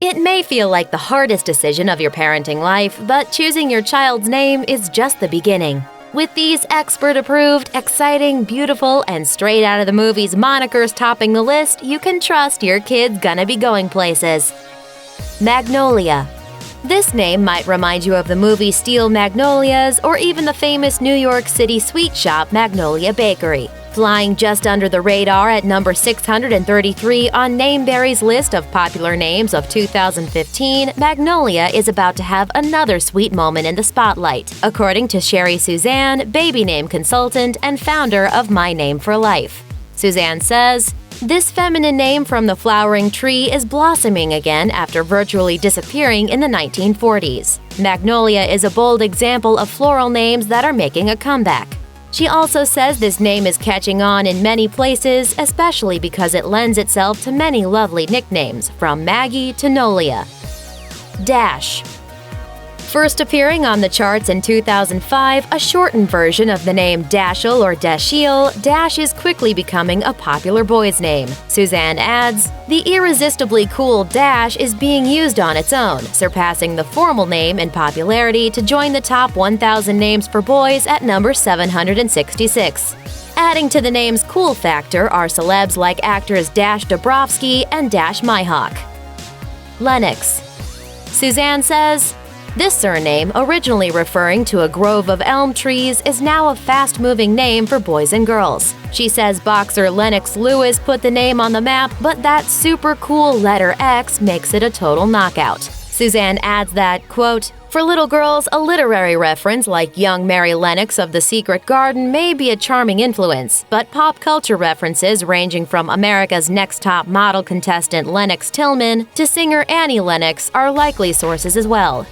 It may feel like the hardest decision of your parenting life, but choosing your child's name is just the beginning. With these expert-approved, exciting, beautiful, and straight out of the movies monikers topping the list, you can trust your kid's gonna be going places. Magnolia. This name might remind you of the movie Steel Magnolias or even the famous New York City sweet shop Magnolia Bakery. Flying just under the radar at number 633 on Nameberry's list of popular names of 2015, Magnolia is about to have another sweet moment in the spotlight, according to Sherry Suzanne, baby name consultant and founder of My Name for Life. Suzanne says, "This feminine name from the flowering tree is blossoming again after virtually disappearing in the 1940s. Magnolia is a bold example of floral names that are making a comeback." She also says this name is catching on in many places, especially because it lends itself to many lovely nicknames, from Maggie to Nolia. Dash. First appearing on the charts in 2005, a shortened version of the name Dashiell or Dashiell, Dash is quickly becoming a popular boy's name. Suzanne adds, "The irresistibly cool Dash is being used on its own, surpassing the formal name in popularity to join the top 1,000 names for boys at number 766. Adding to the name's cool factor are celebs like actors Dash Dabrowski and Dash Myhawk. Lennox. Suzanne says, "This surname, originally referring to a grove of elm trees, is now a fast-moving name for boys and girls." She says boxer Lennox Lewis put the name on the map, but that super cool letter X makes it a total knockout. Suzanne adds that, quote, "For little girls, a literary reference like young Mary Lennox of The Secret Garden may be a charming influence, but pop culture references ranging from America's Next Top Model contestant Lennox Tillman to singer Annie Lennox are likely sources as well."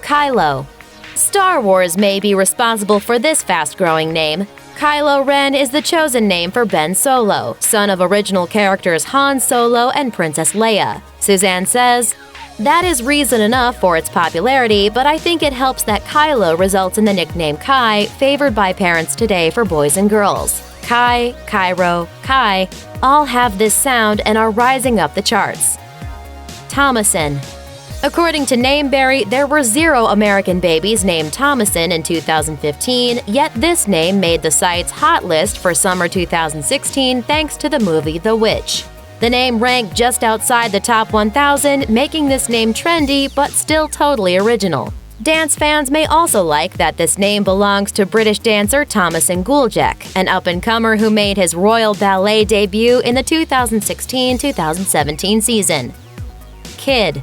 Kylo. Star Wars may be responsible for this fast-growing name. Kylo Ren is the chosen name for Ben Solo, son of original characters Han Solo and Princess Leia. Suzanne says, "That is reason enough for its popularity, but I think it helps that Kylo results in the nickname Kai, favored by parents today for boys and girls. Kai, Cairo, Kai all have this sound and are rising up the charts." Thomason. According to Nameberry, there were 0 American babies named Thomason in 2015, yet this name made the site's hot list for summer 2016 thanks to the movie The Witch. The name ranked just outside the top 1,000, making this name trendy but still totally original. Dance fans may also like that this name belongs to British dancer Thomasin Guljack, an up-and-comer who made his Royal Ballet debut in the 2016-2017 season. Kid.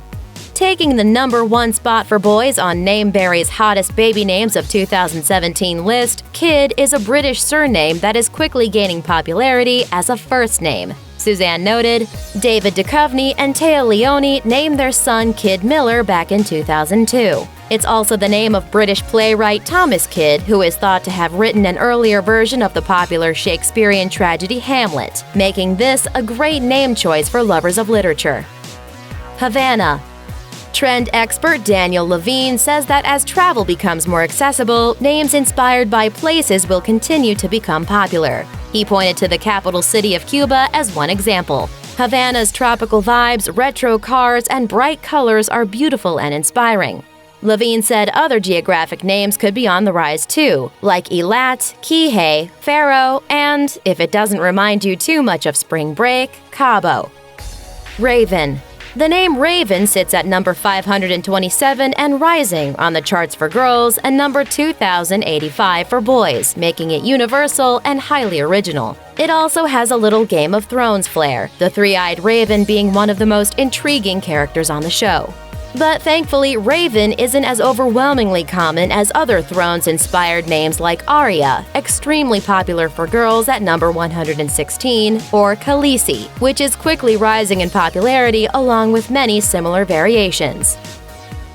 Taking the number 1 spot for boys on Nameberry's hottest baby names of 2017 list, Kid is a British surname that is quickly gaining popularity as a first name. Suzanne noted, David Duchovny and Téa Leoni named their son Kid Miller back in 2002. It's also the name of British playwright Thomas Kyd, who is thought to have written an earlier version of the popular Shakespearean tragedy Hamlet, making this a great name choice for lovers of literature. Havana. Trend expert Daniel Levine says that as travel becomes more accessible, names inspired by places will continue to become popular. He pointed to the capital city of Cuba as one example. Havana's tropical vibes, retro cars, and bright colors are beautiful and inspiring. Levine said other geographic names could be on the rise too, like Eilat, Kihei, Faro, and, if it doesn't remind you too much of spring break, Cabo. Raven. The name Raven sits at number 527 and rising on the charts for girls and number 2085 for boys, making it universal and highly original. It also has a little Game of Thrones flair, the three-eyed raven being one of the most intriguing characters on the show. But thankfully, Raven isn't as overwhelmingly common as other Thrones-inspired names like Arya, extremely popular for girls at number 116, or Khaleesi, which is quickly rising in popularity along with many similar variations.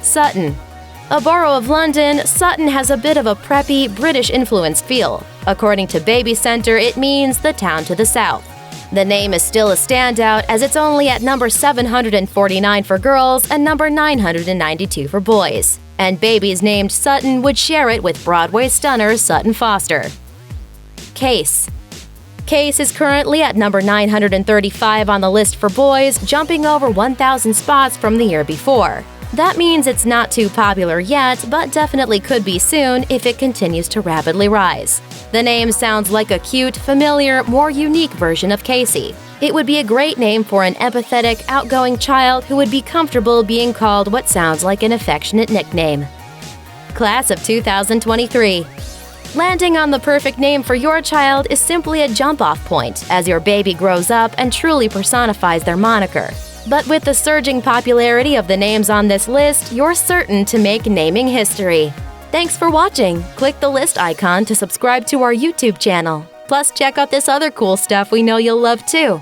Sutton. A borough of London, Sutton has a bit of a preppy, British-influenced feel. According to Baby Center, it means the town to the south. The name is still a standout as it's only at number 749 for girls and number 992 for boys. And babies named Sutton would share it with Broadway stunner Sutton Foster. Case. Case is currently at number 935 on the list for boys, jumping over 1,000 spots from the year before. That means it's not too popular yet, but definitely could be soon if it continues to rapidly rise. The name sounds like a cute, familiar, more unique version of Casey. It would be a great name for an empathetic, outgoing child who would be comfortable being called what sounds like an affectionate nickname. Class of 2023. Landing on the perfect name for your child is simply a jump-off point as your baby grows up and truly personifies their moniker. But with the surging popularity of the names on this list, you're certain to make naming history. Thanks for watching. Click the list icon to subscribe to our YouTube channel. Plus, check out this other cool stuff we know you'll love too.